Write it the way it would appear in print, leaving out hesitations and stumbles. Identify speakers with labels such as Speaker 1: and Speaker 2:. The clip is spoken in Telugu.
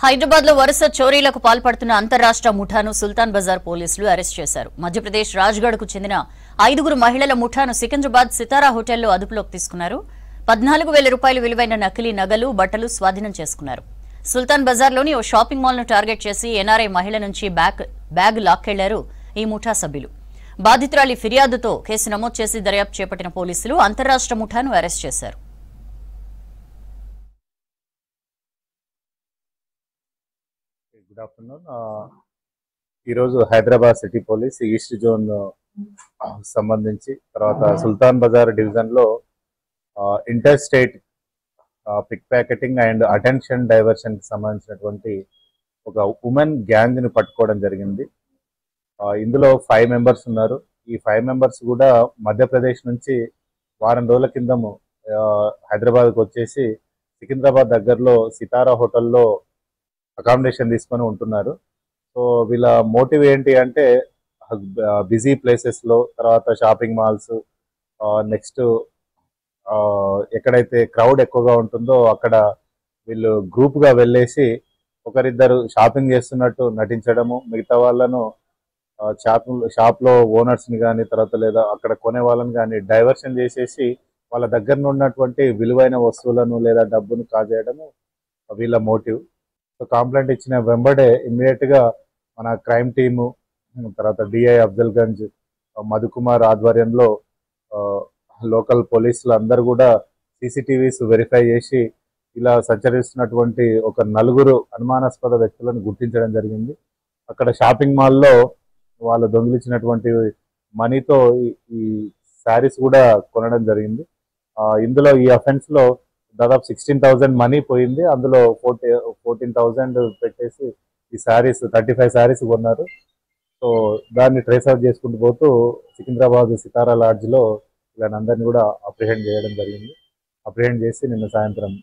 Speaker 1: హైదరాబాద్ లో వరుస చోరీలకు పాల్పడుతున్న అంతర్రాష్ట్ర ముఠాను సుల్తాన్ బజార్ పోలీసులు అరెస్ట్ చేశారు. మధ్యప్రదేశ్ రాజ్గఢ్ కు చెందిన 5 మహిళల ముఠాను సికింద్రాబాద్ సితారా హోటల్లో అదుపులోకి తీసుకున్నారు. 14,000 రూపాయలు విలువైన నకిలీ నగలు, బట్టలు స్వాధీనం చేసుకున్నారు. సుల్తాన్ బజార్ లోని ఓ షాపింగ్ మాల్ ను టార్గెట్ చేసి ఎన్ఆర్ఐ మహిళ నుంచి బ్యాగ్ లాక్కెళ్లారు ఈ ముఠా సభ్యులు. బాధితురాలి ఫిర్యాదుతో కేసు నమోదు చేసి దర్యాప్తు చేపట్టిన పోలీసులు అంతర్రాష్ట్ర ముఠాను అరెస్ట్ చేశారు.
Speaker 2: Good afternoon. ఈరోజు Hyderabad city police east zone సంబంధించి తర్వాత సుల్తాన్ బజార్ డివిజన్ లో inter state pickpocketing and attention diversion కి సంబంధించినటువంటి ఒక ఉమెన్ గ్యాంగ్ ని పట్టుకోవడం జరిగింది. ఇందులో 5 మెంబర్స్ ఉన్నారు. ఈ 5 మెంబర్స్ కూడా మధ్యప్రదేశ్ నుంచి వారం రోజుల కిందము హైదరాబాద్కి వచ్చేసి సికింద్రాబాద్ దగ్గరలో సితారా హోటల్లో అకామిడేషన్ తీసుకొని ఉంటున్నారు. సో వీళ్ళ మోటివ్ ఏంటి అంటే బిజీ ప్లేసెస్లో, తర్వాత షాపింగ్ మాల్స్, నెక్స్ట్ ఎక్కడైతే క్రౌడ్ ఎక్కువగా ఉంటుందో అక్కడ వీళ్ళు గ్రూప్గా వెళ్ళేసి ఒకరిద్దరు షాపింగ్ చేస్తున్నట్టు నటించడము, మిగతా వాళ్ళను షాప్లో ఓనర్స్ని కానీ తర్వాత లేదా అక్కడ కొనే వాళ్ళని కానీ డైవర్షన్ చేసేసి వాళ్ళ దగ్గర ఉన్నటువంటి విలువైన వస్తువులను లేదా డబ్బును కాజేయడము వీళ్ళ మోటివ్. సో కంప్లైంట్ ఇచ్చిన వెంబడే ఇమ్మీడియట్గా మన క్రైమ్ టీము, తర్వాత డిఐ అఫ్జల్గంజ్, మధుకుమార్ ఆధ్వర్యంలో లోకల్ పోలీసులు అందరూ కూడా సీసీటీవీస్ వెరిఫై చేసి ఇలా సంచరిస్తున్నటువంటి ఒక 4 అనుమానాస్పద వ్యక్తులను గుర్తించడం జరిగింది. అక్కడ షాపింగ్ మాల్లో వాళ్ళు దొంగిలించినటువంటి మనీతో ఈ శారీస్ కూడా కొనడం జరిగింది. ఇందులో ఈ అఫెన్స్ లో దాదాపు 16,000 మనీ పోయింది. అందులో 14,000 పెట్టేసి ఈ శారీస్ 35 శారీస్ కొన్నారు. సో దాన్ని ట్రేస్ అవుట్ చేసుకుంటూ పోతూ సికింద్రాబాద్ సితారా లాడ్జ్ లో వీళ్ళందరినీ కూడా అప్రిహెండ్ చేయడం జరిగింది. అప్రిహెండ్ చేసి నిన్న సాయంత్రం